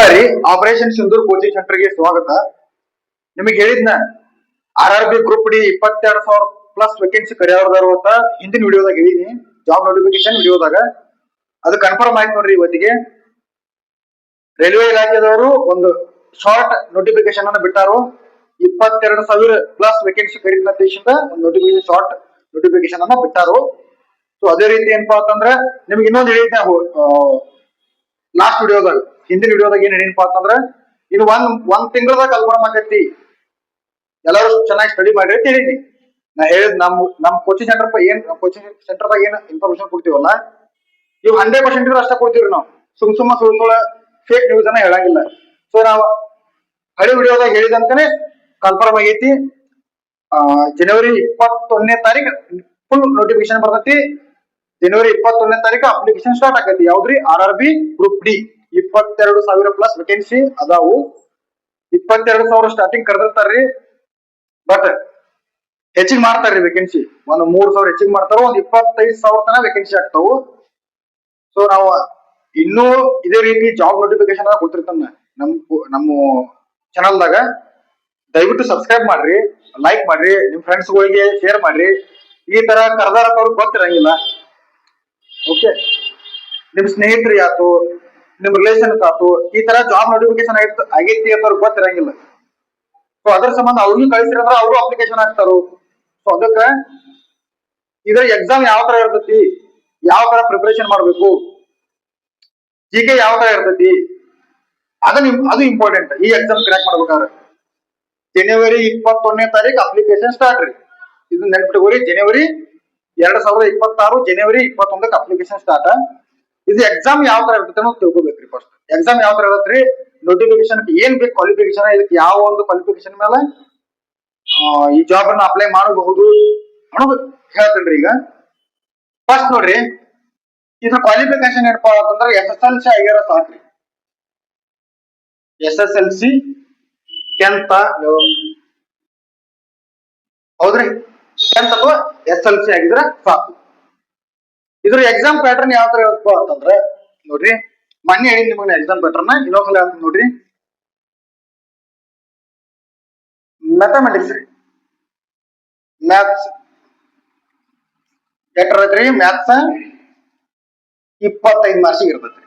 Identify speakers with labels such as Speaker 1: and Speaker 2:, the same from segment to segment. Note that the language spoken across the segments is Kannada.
Speaker 1: ನಮಸ್ಕಾರ ರೀ. ಆಪರೇಷನ್ ಸಿಂಧೂರ್ ಕೋಚಿಂಗ್ ಸೆಂಟರ್ಗೆ ಸ್ವಾಗತ. ನಿಮಗೆ ಹೇಳಿದ್ನ RRB group D 22,000 plus vacancy ಕರೆಯೋರ್ದಾರು ಅಂತ ಹಿಂದಿನ ವಿಡಿಯೋದಾಗ ಹೇಳಿದೀನಿ. ಜಾಬ್ ನೋಟಿಫಿಕೇಶನ್ ವಿಡಿಯೋದಾಗ ಅದು ಕನ್ಫರ್ಮ್ ಆಯ್ತು ನೋಡ್ರಿ. ಇವತ್ತಿಗೆ ರೈಲ್ವೆ ಇಲಾಖೆದವರು ಒಂದು ಶಾರ್ಟ್ ನೋಟಿಫಿಕೇಶನ್ ಅನ್ನು ಬಿಟ್ಟಾರು. 22,000 ಪ್ಲಸ್ ವೇಕೆನ್ಸಿ ಕರೀತಿನ ದೇಶದಿಂದ ಒಂದು ನೋಟಿಫಿಕೇಶನ್ ಶಾರ್ಟ್ ನೋಟಿಫಿಕೇಶನ್ ಅನ್ನ ಬಿಟ್ಟಾರು. ಸೊ ಅದೇ ರೀತಿ ಏನಪ್ಪಾ ಅಂತಂದ್ರೆ ನಿಮ್ಗೆ ಇನ್ನೊಂದು ಹೇಳಿದ್ನ ಲಾಸ್ಟ್ ವಿಡಿಯೋದಾಗ, ಹಿಂದಿನ ವಿಡಿಯೋದಾಗ ಏನ್ ಏನಪ್ಪಾ ಅಂತಂದ್ರೆ ಇದು ಒಂದ್ ತಿಂಗಳದಾಗ ಕನ್ಫರ್ಮ್ ಆಗೈತಿ, ಎಲ್ಲರೂ ಚೆನ್ನಾಗಿ ಸ್ಟಡಿ ಮಾಡ್ರಿ ಅಂತ ಹೇಳಿನಿ. ನಾ ಹೇಳಿದ್ ನಮ್ ಕೋಚಿಂಗ್ ಸೆಂಟರ್ದಾಗ ಏನ್ ಇನ್ಫಾರ್ಮೇಶನ್ ಕೊಡ್ತೀವಲ್ಲ, ಇವ್ 100% ಅಷ್ಟ ಕೊಡ್ತೀವಿ ನಾವು. ಸುಳ್ಳ ಫೇಕ್ ನ್ಯೂಸ್ ಅನ್ನ ಹೇಳಂಗಿಲ್ಲ. ಸೊ ನಾವು ಹಳೆ ವಿಡಿಯೋದಾಗ ಹೇಳಿದಂತಾನೆ ಕನ್ಫರ್ಮ್ ಆಗೈತಿ. ಜನವರಿ 21ನೇ ತಾರೀಕು ಫುಲ್ ನೋಟಿಫಿಕೇಶನ್ ಬರ್ತೈತಿ. ಜನವರಿ 21ನೇ ತಾರೀಕು ಅಪ್ಲಿಕೇಶನ್ ಸ್ಟಾರ್ಟ್ ಆಗೈತಿ. ಯಾವ್ದ್ರಿ? RRB group D 22,000 plus vacancy ಅದಾವು. 22,000 ಸ್ಟಾರ್ಟಿಂಗ್ ಕರೆದಿರ್ತಾರ್ರಿ, ಬಟ್ ಹೆಚ್ಚಿಗೆ ಮಾಡ್ತಾರ್ರಿ ವೇಕೆನ್ಸಿ. ಒಂದು 3,000 ಹೆಚ್ಚಿಗೆ ಮಾಡ್ತಾರ, ಒಂದ್ 25,000 ತನ ವೇಕೆನ್ಸಿ ಆಗ್ತಾವು. ಸೊ ನಾವು ಇನ್ನೂ ಇದೇ ರೀತಿ ಜಾಬ್ ನೋಟಿಫಿಕೇಶನ್ ಕೊಡ್ತಿರ್ತಾನ ನಮ್ಮ ಚಾನಲ್ದಾಗ. ದಯವಿಟ್ಟು ಸಬ್ಸ್ಕ್ರೈಬ್ ಮಾಡ್ರಿ, ಲೈಕ್ ಮಾಡ್ರಿ, ನಿಮ್ ಫ್ರೆಂಡ್ಸ್ ಗಳಿಗೆ ಶೇರ್ ಮಾಡ್ರಿ. ಈ ತರ ಕರ್ದಾರ ಅವ್ರಿಗೆ ಗೊತ್ತಿರಂಗಿಲ್ಲ. ಓಕೆ, ನಿಮ್ ಸ್ನೇಹಿತರಿಗೆ ಆತು, ನಿಮ್ ರಿಲೇಷನ್ ಆತು, ಈ ತರ ಜಾಬ್ ನೋಟಿಫಿಕೇಶನ್ ಆಗೈತಿ ಅಂತ ಅವ್ರಿಗೆ ಗೊತ್ತಿರಂಗಿಲ್ಲ. ಸೊ ಅದ್ರ ಸಂಬಂಧ ಅವ್ರಿಗೆ ಕಳಿಸಿರಂದ್ರ ಅವರು ಅಪ್ಲಿಕೇಶನ್ ಹಾಕ್ತಾರು. ಸೊ ಅದಕ್ಕ ಇದ್ರ ಎಕ್ಸಾಮ್ ಯಾವ ತರ ಇರ್ತೈತಿ, ಯಾವ ತರ ಪ್ರಿಪರೇಷನ್ ಮಾಡ್ಬೇಕು, GK ಯಾವ ತರ ಇರ್ತೈತಿ, ಅದು ಇಂಪಾರ್ಟೆಂಟ್. ಈ ಎಕ್ಸಾಮ್ ಕ್ರ್ಯಾಕ್ ಮಾಡ್ಬೇಕಾದ್ರೆ ಜನವರಿ 21ನೇ ತಾರೀಕು ಅಪ್ಲಿಕೇಶನ್ ಸ್ಟಾರ್ಟ್ ರೀ. ಇದು ನೆನ್ಪಿಟ್ಕೋರಿ. ಜನವರಿ 2026 ಜನವರಿ 21ಕ್ಕೆ ಅಪ್ಲಿಕೇಶನ್ ಸ್ಟಾರ್ಟ್. ಇದು ಎಕ್ಸಾಮ್ ಯಾವ ತರ ಇರ್ತೈತೆ ಅನ್ನೋದು ತಿಳ್ಕೊಬೇಕ್ರಿ. ಫಸ್ಟ್ ಎಕ್ಸಾಮ್ ಯಾವ ತರ ಇರತ್ರಿ, ನೋಟಿಫಿಕೇಶನ್ ಏನ್ ಬೇಕು ಕ್ವಾಲಿಫಿಕೇಶನ್, ಇದಕ್ಕೆ ಯಾವ ಒಂದು ಕ್ವಾಲಿಫಿಕೇಶನ್ ಮೇಲೆ ಈ ಜಾಬ್ ಅನ್ನ ಅಪ್ಲೈ ಮಾಡಬಹುದು ಅನ್ನೋದು ಹೇಳ್ತೇನ್ರಿ. ಈಗ ಫಸ್ಟ್ ನೋಡ್ರಿ, ಇದ್ರ ಕ್ವಾಲಿಫಿಕೇಶನ್ ಏನಪ್ಪಾ ಅಂತಂದ್ರೆ SSLC ಆಗ್ಯಾರ ಸಾಕ್ರಿ. SSLC 10th, ಹೌದ್ರಿ, 10th ಅಥವಾ SSLC ಆಗಿದ್ರೆ ಸಾಕು. ಇದ್ರ ಎಕ್ಸಾಮ್ ಪ್ಯಾಟರ್ನ್ ಯಾವ ತರ ಇರತ್ತಪ್ಪ ಅಂತಂದ್ರೆ ನೋಡ್ರಿ, ಮೊನ್ನೆ ಹೇಳಿ ನಿಮಗೆ ಎಕ್ಸಾಮ್ ಪ್ಯಾಟರ್ನ್ ಇನ್ನೊಂದ್ಸಲ ಹೇಳ್ತೀನಿ ನೋಡ್ರಿ. ಮ್ಯಾಥಮೆಟಿಕ್ಸ್ ರೀ, ಮ್ಯಾಥ್ಸ್ ಎಷ್ಟಿರತ್ರಿ? ಮ್ಯಾಥ್ಸ್ 25 ಮಾರ್ಕ್ಸಿಗೆ ಇರ್ತೈತ್ರಿ.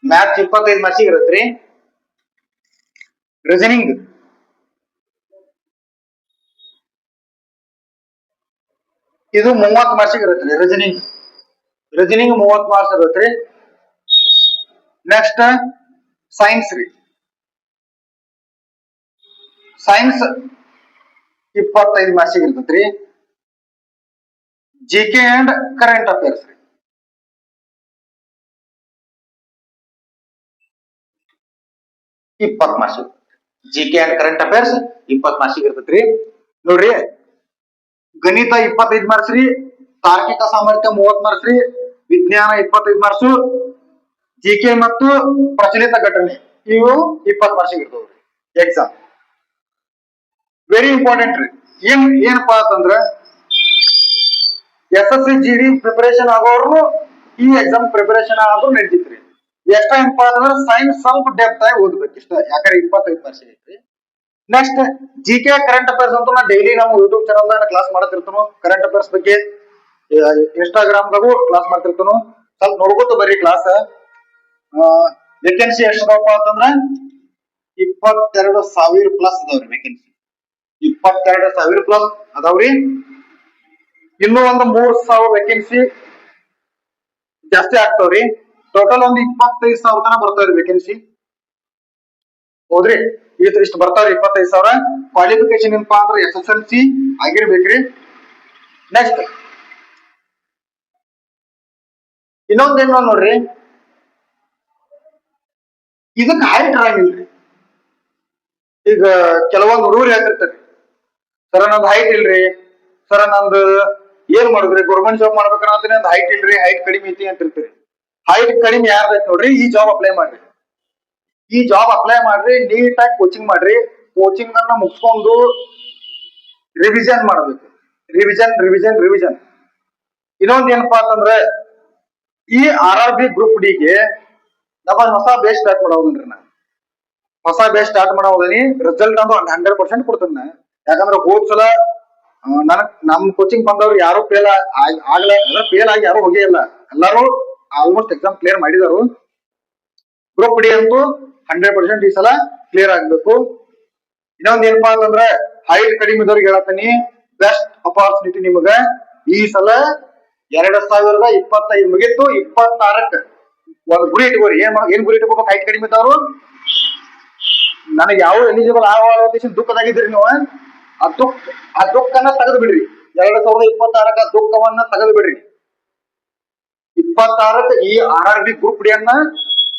Speaker 1: ಮ್ಯಾಥ್ಸ್ 25 ಮಾರ್ಕ್ಸಿಗೆ ಇರತ್ರಿ. ರೀಸನಿಂಗ್ ಇದು 30 ಮಾರ್ಕ್ಸಿಗೆ ಇರತ್ರಿ. ರೀಸನಿಂಗ್ 30 ಮಾರ್ಕ್ಸ್ ಇರತ್ರಿ. ನೆಕ್ಸ್ಟ್ ಸೈನ್ಸ್ ರೀ, ಸೈನ್ಸ್ 25 ಮಾರ್ಕ್ಸಿಗೆ ಇರ್ತೈತ್ರಿ. GK ಅಂಡ್ ಕರೆಂಟ್ ಅಫೇರ್ಸ್ ರೀ, ಇಪ್ಪತ್ತು marks. GK and current affairs 20 ಮಾರ್ಕ್ಸಿಗೆ ಇರ್ತೈತ್ರಿ. ನೋಡ್ರಿ, ಗಣಿತ 25 ಮಾರ್ಕ್ಸ್ ರೀ, ತಾರ್ಕಿಕ ಸಾಮರ್ಥ್ಯ 30 ಮಾರ್ಕ್ಸ್ ರೀ, ವಿಜ್ಞಾನ 25 ಮಾರ್ಕ್ಸ್, GK ಮತ್ತು ಪ್ರಚಲಿತ ಘಟನೆ ಇವು 20 ಮಾರ್ಕ್ಸಿಗೆ ಇರ್ತವ್ರಿ. ಎಕ್ಸಾಮ್ ವೆರಿ ಇಂಪಾರ್ಟೆಂಟ್ ರೀ. ಏನಪ್ಪಾ ಅಂತಂದ್ರ SSC GD ಪ್ರಿಪರೇಷನ್ ಆಗೋರು ಈ ಎಕ್ಸಾಮ್ ಪ್ರಿಪರೇಷನ್ ಆದ್ರೂ ನಡೀತಿತ್ರಿ. ಎಷ್ಟ ಏನಪ್ಪಾ ಅಂತಂದ್ರೆ ಸೈನ್ಸ್ ಸ್ವಲ್ಪ ಡೆಪ್ತ್ ಆಗಿ ಓದ್ಬೇಕು ಇಷ್ಟ, ಯಾಕಂದ್ರೆ 25 ಮಾರ್ಕ್ಸ್ ಐತ್ರಿ. ನೆಕ್ಸ್ಟ್ GK ಕರೆಂಟ್ ಅಫೇರ್ಸ್ ಅಂತೂ ನಾ ಡೈಲಿ ನಮ್ಮ ಯೂಟ್ಯೂಬ್ ಚಾನಲ್ ದಾಗ ಕ್ಲಾಸ್ ಮಾಡತಿರ್ತಾನು. ಕರೆಂಟ್ ಅಫೇರ್ಸ್ ಬಗ್ಗೆ ಇನ್ಸ್ಟಾಗ್ರಾಮ್ ದಾಗೂ ಕ್ಲಾಸ್ ಮಾಡ್ತಿರ್ತಾನು. ಸ್ವಲ್ಪ ನೋಡ್ಕೊತ ಬರ್ರಿ ಕ್ಲಾಸ್. ವೇಕೆನ್ಸಿ ಎಷ್ಟದಪ್ಪ ಅಂತಂದ್ರ 22,000 ಪ್ಲಸ್ ಅದಾವ್ರಿ ವೇಕೆನ್ಸಿ. 22,000 ಪ್ಲಸ್ ಅದಾವ್ರಿ. ಇನ್ನೂ ಒಂದು 3,000 ವೇಕೆನ್ಸಿ ಜಾಸ್ತಿ ಆಗ್ತಾವ್ರಿ. ಟೋಟಲ್ ಒಂದು 25,000 ತನ ಬರ್ತಾವ್ರಿ ವೇಕೆನ್ಸಿ. ಹೌದ್ರಿ, ಇಷ್ಟು ಬರ್ತಾವ್ರಿ 25,000. ಕ್ವಾಲಿಫಿಕೇಶನ್ ಏನಪ್ಪಾ ಅಂದ್ರೆ SSLC ಆಗಿರ್ಬೇಕ್ರಿ. ನೆಕ್ಸ್ಟ್ ಇನ್ನೊಂದೇನು ನೋಡ್ರಿ, ಇದಕ್ಕೆ ಹೈಟ್ ಇರಂಗಿಲ್ರಿ. ಈಗ ಕೆಲವೊಂದು ಹುಡುಗರು ಹೇಳ್ತಿರ್ತಾರೆ, ಸರ್ ನಂದು ಹೈಟ್ ಇಲ್ರಿ, ಸರ್ ನಂದು ಏನ್ ಮಾಡುದ್ರಿ, ಗೌರ್ಮೆಂಟ್ ಜಾಬ್ ಮಾಡ್ಬೇಕಂದ್ರೆ ನಂದು ಹೈಟ್ ಇಲ್ರಿ, ಹೈಟ್ ಕಡಿಮೆ ಐತಿ ಅಂತ ಇರ್ತೀರಿ. ಹೈಟ್ ಕಡಿಮೆ ಯಾರ್ದೈತಿ ನೋಡ್ರಿ, ಈ ಜಾಬ್ ಅಪ್ಲೈ ಮಾಡ್ರಿ. ಈ ಜಾಬ್ ಅಪ್ಲೈ ಮಾಡ್ರಿ, ನೀಟಾಗಿ ಕೋಚಿಂಗ್ ಮಾಡ್ರಿ. ಕೋಚಿಂಗ್ ಅನ್ನ ಮುಗಿಸ್ಕೊಂಡು ರಿವಿಷನ್ ಮಾಡ್ಬೇಕು. ರಿವಿಷನ್. ಇನ್ನೊಂದ್ ಏನಪ್ಪಾ ಅಂತಂದ್ರೆ ಈ RRB ಗ್ರೂಪ್ ಡಿಗೆ ನಮ್ಮ ಹೊಸ ಬೇಸ್ ಬ್ಯಾಚ್ ಮಾಡೋದ್ರಿ. ನಾ ಹೊಸ ಬ್ಯಾಚ್ ಸ್ಟಾರ್ಟ್ ಮಾಡೋದನಿ ರಿಸಲ್ಟ್ ಅಂತೂ 100% ಕೊಡ್ತೀನಿ ನಾ. ಯಾಕಂದ್ರೆ ಹೋದ್ ಸಲ ನಮ್ ಕೋಚಿಂಗ್ ಬಂದವ್ರು ಯಾರು ಫೇಲ್ ಆಗ್ಲ ಫೇಲ್ ಆಗಿ ಯಾರು ಹೋಗೇ ಇಲ್ಲ. ಎಲ್ಲಾರು ಆಲ್ಮೋಸ್ಟ್ ಎಕ್ಸಾಮ್ ಕ್ಲಿಯರ್ ಮಾಡಿದಾರು. ಗ್ರೂಪ್ ಡಿ ಅಂತೂ 100% ಈ ಸಲ ಕ್ಲಿಯರ್ ಆಗ್ಬೇಕು. ಇನ್ನೊಂದ್ ಏನಪ್ಪಾ ಅಂತಂದ್ರೆ ಹೈಟ್ ಕಡಿಮೆ ಇದ್ದವ್ರಿಗೆ ಹೇಳತ್ತೀನಿ, ಬೆಸ್ಟ್ ಅಪಾರ್ಚುನಿಟಿ ನಿಮಗ ಈ ಸಲ 2025 ಮುಗಿತ್ತು 26ಕ್ಕೆ ಒಂದ್ ಗುರಿ ಇಟ್ಕೋರಿ. ಏನ್ ಗುರಿ ಇಟ್ಕೋಬೇಕು? ಹೈಟ್ ಕಡಿಮೆ ಇದ್ದವ್ರು ನನಗೆ ಯಾವ ಎಲಿಜಿಬಲ್ ಆಗೋ ದುಃಖದಾಗಿದ್ರಿ ನೀವು, ಆ ದುಃಖನ ತೆಗೆದು ಬಿಡ್ರಿ. 2026ಕ್ಕೆ ದುಃಖವನ್ನ ತೆಗೆದು ಬಿಡ್ರಿ. 26ಕ್ಕೆ ಈ RRB ಗ್ರೂಪ್ ಡಿ ಅನ್ನ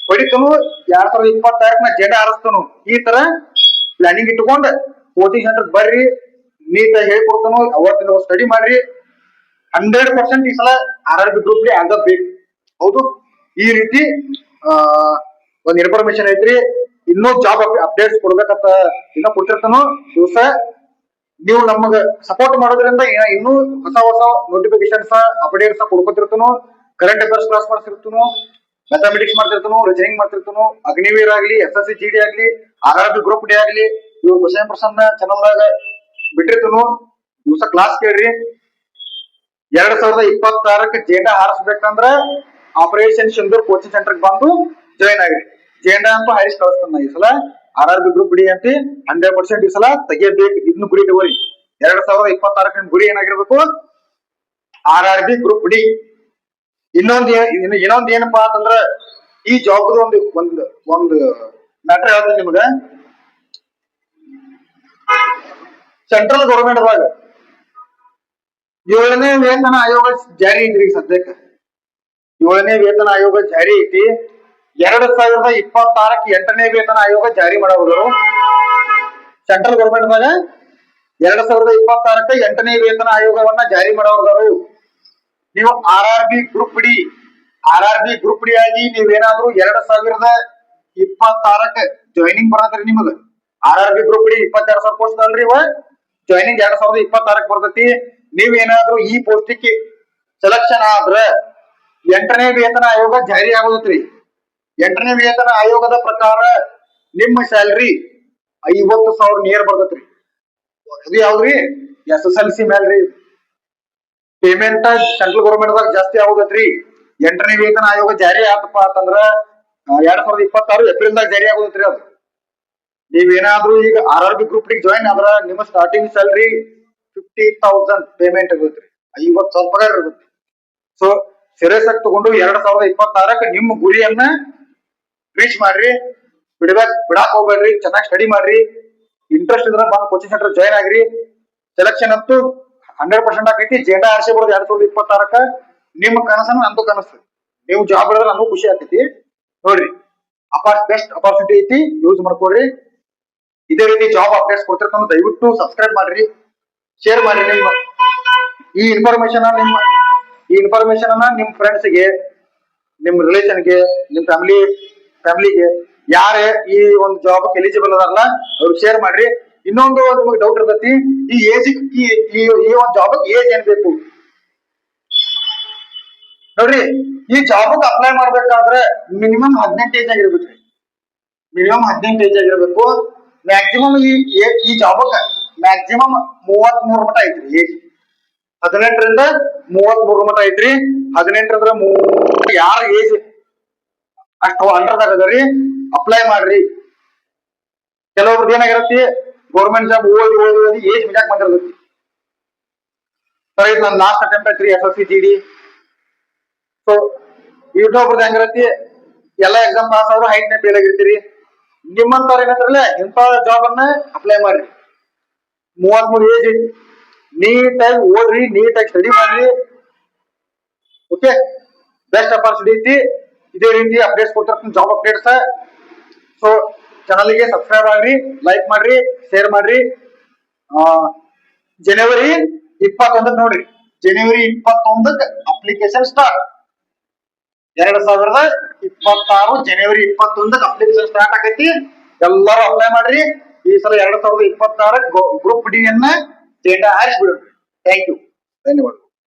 Speaker 1: ಹೊಡಿತನು. 2026ನ ಜೆಂಡಾ ಹಾರಿಸ್ತನು. ಈ ತರ ಪ್ಲಾನಿಂಗ್ ಇಟ್ಕೊಂಡ್ ಕೋಚಿಂಗ್ ಸೆಂಟರ್ ಬರ್ರಿ, ನೀಟಾಗಿ ಹೇಳ್ಕೊಡ್ತಾನು. ಅವತ್ತಿನ ಸ್ಟಡಿ ಮಾಡ್ರಿ. 100% ಈ ಸಲ RRB ಗ್ರೂಪ್ ಡಿ ಆಗಬೇಕು. ಹೌದು, ಈ ರೀತಿ ಒಂದ್ ಇನ್ಫಾರ್ಮೇಶನ್ ಐತ್ರಿ. ಇನ್ನೂ ಜಾಬ್ ಅಪ್ಡೇಟ್ಸ್ ಕೊಡ್ಬೇಕಂತ ಇನ್ನೂ ಕೊಡ್ತಿರ್ತಾನು. ದಿವಸ ನೀವು ನಮಗ ಸಪೋರ್ಟ್ ಮಾಡೋದ್ರಿಂದ ಇನ್ನೂ ಹೊಸ ನೋಟಿಫಿಕೇಶನ್ಸ್ ಅಪ್ಡೇಟ್ಸ್ ಕೊಡ್ಕೊತಿರ್ತಾನು. ಕರೆಂಟ್ ಅಫೇರ್ಸ್ ಕ್ಲಾಸ್ ಮಾಡ್ತಿರ್ತಾನು, ಮ್ಯಾಥಮೆಟಿಕ್ಸ್ ಮಾಡ್ತಿರ್ತಾನು, ರೀಸನಿಂಗ್ ಮಾಡ್ತಿರ್ತಾನು. ಅಗ್ನಿವೀರ್ ಆಗ್ಲಿ, SSC GD ಆಗ್ಲಿ, RRB ಗ್ರೂಪ್ ಡಿ ಆಗ್ಲಿ, ಇವು ಕ್ವಶನ್ ಪರ್ಸನ್ ಚಾನಲ್ ದಾಗ ಬಿಟ್ಟಿರ್ತಾನು. ದಿವಸ ಕ್ಲಾಸ್ ಕೇಳ್ರಿ. 2026ಕ್ಕೆ ಜೇಂಡಾ ಹಾರಿಸ್ಬೇಕಂದ್ರ ಆಪರೇಷನ್ ಸಿಂಧೂರ್ ಕೋಚಿಂಗ್ ಸೆಂಟರ್ ಬಂದು ಜಾಯಿನ್ ಆಗ್ರಿ. ಜೇಂಡಾ ಅಂತೂ ಹಾರಿಸಿ ಕಳಿಸ್ತಾನ ಈ ಸಲ. RRB ಗ್ರೂಪ್ ಡಿ ಅಂತ 100% ಈ ಸಲ ತೆಗಿಯಬೇಕು. ಇದನ್ನು ಗುರಿ ತಗೋರಿ. 2026ಕ್ಕೆ ಗುರಿ ಏನಾಗಿರ್ಬೇಕು? RRB group D. ಇನ್ನೊಂದ್ ಏನಪ್ಪಾ ಅಂತಂದ್ರ ಈ ಜಾಬ್ ಒಂದು ಮ್ಯಾಟರ್ ಹೇಳ್ತೀನಿ ನಿಮ್ಗ. ಸೆಂಟ್ರಲ್ ಗೌರ್ಮೆಂಟ್ ದಾಗ 7ನೇ ವೇತನ ಆಯೋಗ ಜಾರಿ ಐತ್ರಿ. ಸದ್ಯಕ್ಕೆ 7ನೇ ವೇತನ ಆಯೋಗ ಜಾರಿ ಐತಿ. 2026ಕ್ಕೆ 8ನೇ ವೇತನ ಆಯೋಗ ಜಾರಿ ಮಾಡೋರು. ಸೆಂಟ್ರಲ್ ಗೌರ್ಮೆಂಟ್ ದಾಗ 2026ಕ್ಕೆ 8ನೇ ವೇತನ ಆಯೋಗವನ್ನ ಜಾರಿ ಮಾಡೋರು. ನೀವು RRB ಗ್ರೂಪ್ ಡಿ ಆಗಿ ನೀವೇನಾದ್ರೂ 2026ಕ್ಕೆ ಜಾಯ್ನಿಂಗ್ ಬರತ್ರಿ. ನಿಮಗ RRB ಗ್ರೂಪ್ ಡಿ 22,000 ಪೋಸ್ಟ್ ಅಲ್ರಿ. ಜಾಯ್ನಿಂಗ್ 2026ಕ್ಕೆ ಬರ್ತೈತಿ. ನೀವೇನಾದ್ರೂ ಈ ಪೋಸ್ಟಿಗೆ ಸೆಲೆಕ್ಷನ್ ಆದ್ರ 8ನೇ ವೇತನ ಆಯೋಗ ಜಾರಿ ಆಗೋದತ್ರಿ. 8ನೇ ವೇತನ ಆಯೋಗದ ಪ್ರಕಾರ ನಿಮ್ಮ ಸ್ಯಾಲ್ರಿ 50,000 ನಿಯರ್ ಬರ್ತೈತ್ರಿ. ಅದು ಯಾವ್ದ್ರಿ? SSLC ಮೇಲ್ರಿ. ಪೇಮೆಂಟ್ ಸೆಂಟ್ರಲ್ ಗೌರ್ಮೆಂಟ್ ದಾಗ ಜಾಸ್ತಿ ಆಗೋದತ್ರಿ. 8ನೇ ವೇತನ ಆಯೋಗ ಜಾರಿ ಆತಪ್ಪ ಅಂತಂದ್ರ 2026 ಏಪ್ರಿಲ್ ದಾಗ ಜಾರಿ ಆಗೋದತ್ರಿ. ಅದು ನೀವೇನಾದ್ರೂ ಈಗ RRB ಗ್ರೂಪ್ ಡಿ ಜಾಯಿನ್ ಆದ್ರ ನಿಮ್ಮ ಸ್ಟಾರ್ಟಿಂಗ್ ಸ್ಯಾಲ್ರಿ 50,000 ಪೇಮೆಂಟ್ ಇರುತ್ತೆ. 50,000 ಪಗಾರ ಇರುತ್ತೆ. ಸೊ ಸೀರಿಯಸ್ ಆಗಿ ತಗೊಂಡು 2026ಕ್ಕೆ ನಿಮ್ಮ ಗುರಿಯನ್ನ ರೀಚ್ ಮಾಡ್ರಿ. ಬಿಡಾಕ್ ಹೋಗ್ಬೇಡ್ರಿ. ಚೆನ್ನಾಗಿ ಸ್ಟಡಿ ಮಾಡ್ರಿ. ಇಂಟ್ರೆಸ್ಟ್ ಇದ್ರ ಬಂದ್ ಕೋಚಿಂಗ್ ಸೆಂಟರ್ ಜಾಯಿನ್ ಆಗ್ರಿ. ಸೆಲೆಕ್ಷನ್ ಅಂತೂ 100% ಆಕೈತಿ. ಜೇಂಡಾ ಆರ್ಸಿ ಬಿಡೋದು 2026ಕ್ಕೆ. ನಿಮ್ಮ ಕನಸನ್ನು ನಂದು ಕನಸು. ನೀವು ಜಾಬ್ ಹಿಡಿದ್ರೆ ನನಗೂ ಖುಷಿ ಆಗ್ತೈತಿ. ನೋಡ್ರಿ, ಬೆಸ್ಟ್ ಅಪಾರ್ಚುನಿಟಿ ಐತಿ, ಯೂಸ್ ಮಾಡ್ಕೊಡ್ರಿ. ಇದೇ ರೀತಿ ಜಾಬ್ ಅಪ್ಡೇಟ್ಸ್ ಕೊಡ್ತಿರ್ತಾನು. ದಯವಿಟ್ಟು ಸಬ್ಸ್ಕ್ರೈಬ್ ಮಾಡ್ರಿ, ಶೇರ್ ಮಾಡ್ರಿ. ಈ ಇನ್ಫಾರ್ಮೇಶನ್ ಅನ್ನ ನಿಮ್ ಫ್ರೆಂಡ್ಸ್ಗೆ, ನಿಮ್ ರಿಲೇಷನ್ಗೆ, ನಿಮ್ ಫ್ಯಾಮಿಲಿಗೆ ಯಾರೇ ಈ ಒಂದು ಜಾಬ್ ಎಲಿಜಿಬಲ್ ಅದಾರಲ್ಲ ಅವ್ರಿಗೆ ಶೇರ್ ಮಾಡ್ರಿ. ಇನ್ನೊಂದು ನಿಮಗೆ ಡೌಟ್ ಇರ್ತೈತಿ, ಈ ಏಜ್ ಈ ಒಂದು ಜಾಬ್ ಏಜ್ ಏನ್ ಬೇಕು ನೋಡ್ರಿ. ಈ ಜಾಬ್ ಅಪ್ಲೈ ಮಾಡ್ಬೇಕಾದ್ರೆ ಮಿನಿಮಮ್ 18 ಏಜ್ ಆಗಿರ್ಬೇಕ್ರಿ. ಮಿನಿಮಮ್ 18 ಏಜ್ ಆಗಿರ್ಬೇಕು. ಮ್ಯಾಕ್ಸಿಮಮ್ ಈ ಜಾಬ್ ಮ್ಯಾಕ್ಸಿಮಮ್ 33 ಮಟ ಐತ್ರಿ ಏಜ್. 18ರಿಂದ 33 ಮಟ ಐತ್ರಿ. 18 ಯಾರ ಏಜ್ ಅಷ್ಟು ಅಂಡರ್ದಾಗ ಅದರಿ ಅಪ್ಲೈ ಮಾಡ್ರಿ. ಕೆಲವೊಬ್ರದ್ದು ಏನಾಗಿರತ್ತಿ, ಗೌರ್ಮೆಂಟ್ ಜಾಬ್ ಓದಿ ಏಜ್ ಮಿಜಾಕ್ ಬಂದಿರ್ತೈತಿ. ಇದು ನನ್ನ ಲಾಸ್ಟ್ ಅಟೆಂಪ್ಟ್ ಐತ್ರಿ SSC GD. ಸೊ ಇನ್ನೊಬ್ರದ್ದು ಹೆಂಗಿರತ್ತಿ, ಎಲ್ಲಾ ಎಕ್ಸಾಮ್ ಪಾಸ್ ಆದ್ರೂ ಹೈಟ್ ನೇ ಫೇಲ್ ಆಗಿರ್ತೀರಿ. ನಿಮ್ಮಂತವ್ರ ಏನಂತಾರಲ್ಲ, ಇಂಥ ಜಾಬ್ ಅನ್ನ ಅಪ್ಲೈ ಮಾಡ್ರಿ. 33 ಏಜ್ ಐತಿ. ನೀಟಾಗಿ ಓದ್ರಿ, ನೀಟಾಗಿ ಸ್ಟಡಿ ಮಾಡ್ರಿ. Okay, best opportunity. ಇದೇ ರೀತಿ ಅಪ್ಡೇಟ್ಸ್ ಕೊಡ್ತಿರ್ತೀನಿ, ಜಾಬ್ ಅಪ್ಡೇಟ್ಸ್. ಸೊ ಚಾನಲ್ಗೆ ಸಬ್ಸ್ಕ್ರೈಬ್ ಆಗ್ರಿ, ಲೈಕ್ ಮಾಡ್ರಿ, ಶೇರ್ ಮಾಡ್ರಿ. ಜನವರಿ 21ಕ್ಕೆ ನೋಡ್ರಿ. ಜನವರಿ 21ಕ್ಕೆ ಅಪ್ಲಿಕೇಶನ್ ಸ್ಟಾರ್ಟ್. 2026 ಜನವರಿ 21ಕ್ಕೆ ಅಪ್ಲಿಕೇಶನ್ ಸ್ಟಾರ್ಟ್ ಆಗೈತಿ. ಎಲ್ಲರೂ ಅಪ್ಲೈ ಮಾಡ್ರಿ. ಈ ಸಲ 2026 ಗ್ರೂಪ್ ಡಿ ಅನ್ನ ಜೇಂಡಾ ಹಾರಿಸಿ ಬಿಡ್ರಿ. ಥ್ಯಾಂಕ್ ಯು, ಧನ್ಯವಾದ.